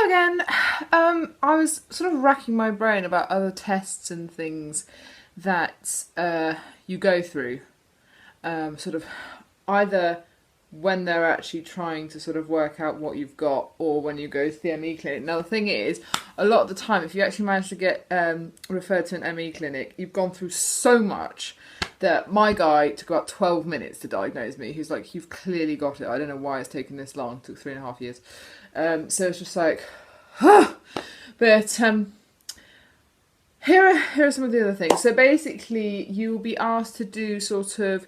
again. I was sort of racking my brain about other tests and things that you go through, sort of either when they're actually trying to sort of work out what you've got or when you go to the ME clinic. Now, the thing is, a lot of the time, if you actually manage to get referred to an ME clinic, you've gone through so much that my guy took about 12 minutes to diagnose me. He's like, you've clearly got it. I don't know why it's taken this long. It took 3.5 years. So it's just like, but here are some of the other things. So basically, you will be asked to do sort of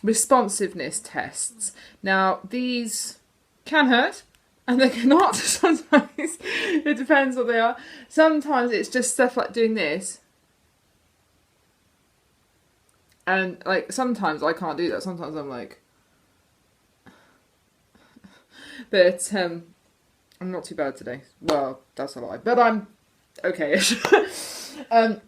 responsiveness tests. Now, these can hurt and they cannot. Sometimes it depends what they are. Sometimes it's just stuff like doing this. And like sometimes I can't do that. Sometimes I'm like, but I'm not too bad today. Well, that's a lie, but I'm okay-ish. And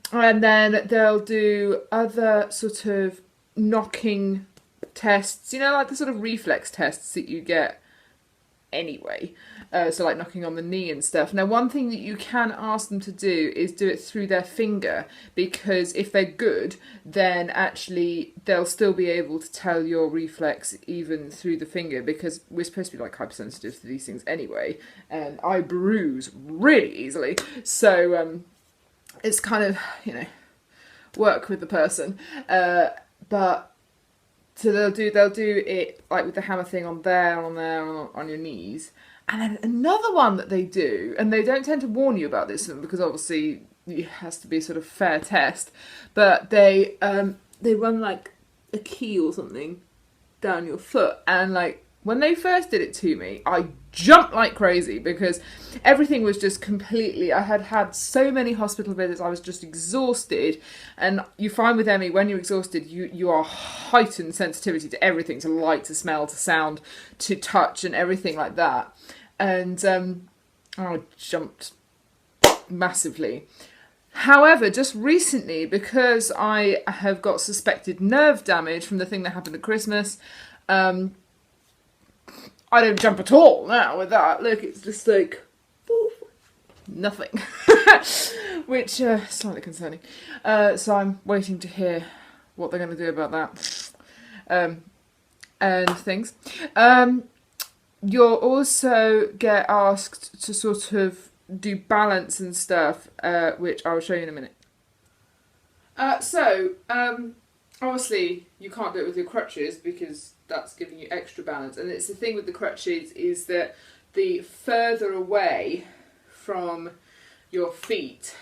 then they'll do other sort of knocking tests, you know, like the sort of reflex tests that you get anyway. So like knocking on the knee and stuff. Now, one thing that you can ask them to do is do it through their finger, because if they're good, then actually they'll still be able to tell your reflex even through the finger, because we're supposed to be like hypersensitive to these things anyway, and I bruise really easily. So it's kind of, you know, work with the person. But so they'll do it like with the hammer thing on your knees. And then another one that they do, and they don't tend to warn you about this because obviously it has to be sort of fair test, but they run like a key or something down your foot, and like when they first did it to me, I jumped like crazy because everything was just completely, I had had so many hospital visits, I was just exhausted. And you find with ME, when you're exhausted, you are heightened sensitivity to everything, to light, to smell, to sound, to touch, and everything like that. And I jumped massively. However, just recently, because I have got suspected nerve damage from the thing that happened at Christmas, I don't jump at all now with that. Look, it's just like nothing, which is slightly concerning. So I'm waiting to hear what they're going to do about that and things. You'll also get asked to sort of do balance and stuff, which I'll show you in a minute. Obviously, you can't do it with your crutches because that's giving you extra balance. And it's the thing with the crutches is that the further away from your feet,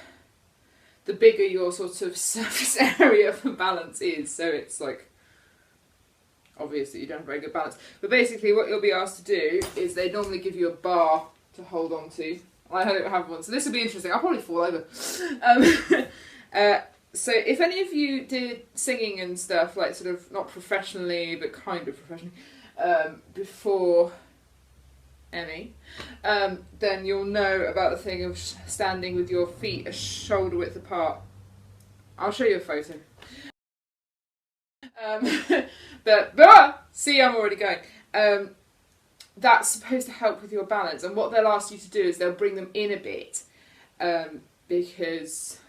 the bigger your sort of surface area for balance is. So it's like, obviously you don't have very good balance. But basically what you'll be asked to do is they normally give you a bar to hold on to. I don't have one, so this will be interesting. I'll probably fall over. So if any of you did singing and stuff, like sort of not professionally, but kind of professionally, before ME, then you'll know about the thing of standing with your feet a shoulder width apart. I'll show you a photo. See, I'm already going. That's supposed to help with your balance, and what they'll ask you to do is they'll bring them in a bit, because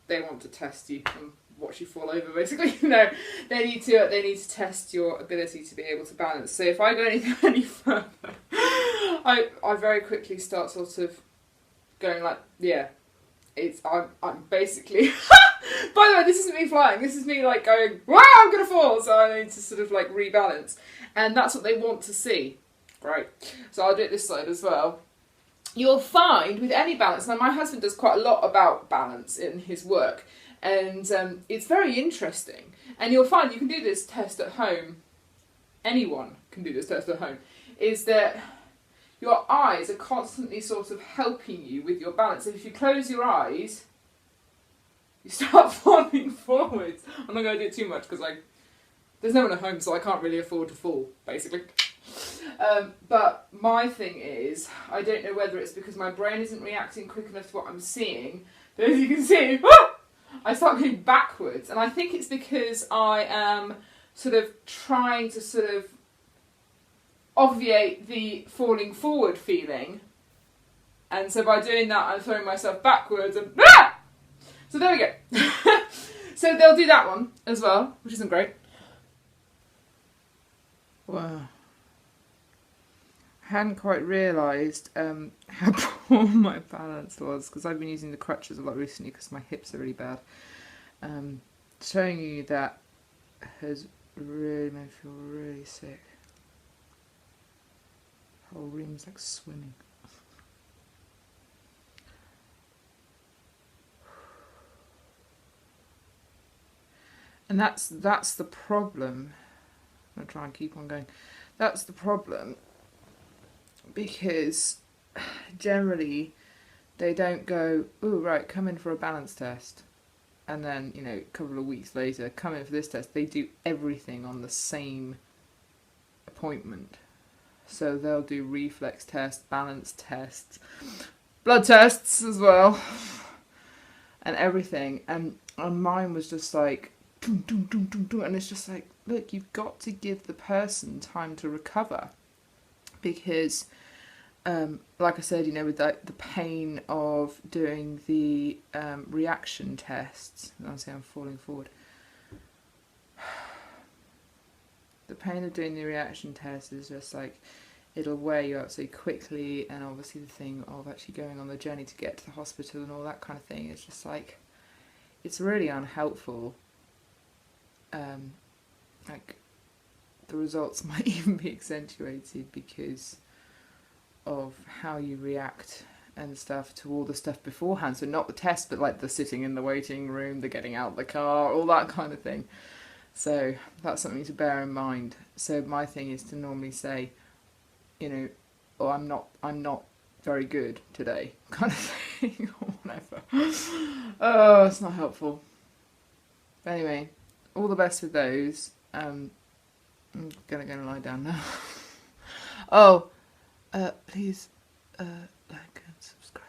they want to test you and watch you fall over, basically. No, they need to test your ability to be able to balance. So if I go any further, I very quickly start sort of going like, yeah, I'm basically. By the way, this isn't me flying. This is me like going, wow, I'm gonna fall. So I need to sort of like rebalance, and that's what they want to see. Right. So I'll do it this side as well. You'll find with any balance, now my husband does quite a lot about balance in his work, and it's very interesting. And you'll find you can do this test at home. Anyone can do this test at home. Is that your eyes are constantly sort of helping you with your balance. And if you close your eyes, you start falling forwards. I'm not going to do it too much because there's no one at home, so I can't really afford to fall, basically. But my thing is, I don't know whether it's because my brain isn't reacting quick enough to what I'm seeing, but as you can see, I start going backwards, and I think it's because I am sort of trying to sort of obviate the falling forward feeling And so by doing that, I'm throwing myself backwards and so there we go. So they'll do that one as well, which isn't great. Wow. I hadn't quite realised how poor my balance was because I've been using the crutches a lot recently because my hips are really bad. Showing you that has really made me feel really sick. The whole room's like swimming. And that's the problem. I'm going to try and keep on going. That's the problem because generally they don't go, oh right, come in for a balance test. And then, you know, a couple of weeks later, come in for this test. They do everything on the same appointment. So they'll do reflex tests, balance tests, blood tests as well, and everything. And mine was just like, and it's just like, look, you've got to give the person time to recover. Because, like I said, you know, with the pain of doing the reaction tests, I'll say I'm falling forward. The pain of doing the reaction test is just like, it'll wear you out so quickly, and obviously the thing of actually going on the journey to get to the hospital and all that kind of thing is just like, it's really unhelpful. Like, the results might even be accentuated because of how you react and stuff to all the stuff beforehand. So not the test, but like the sitting in the waiting room, the getting out the car, all that kind of thing. So that's something to bear in mind. So my thing is to normally say, you know, oh, I'm not very good today, kind of thing, or whatever. Oh, it's not helpful. But anyway, all the best with those. I'm gonna lie down now. Oh, please like and subscribe.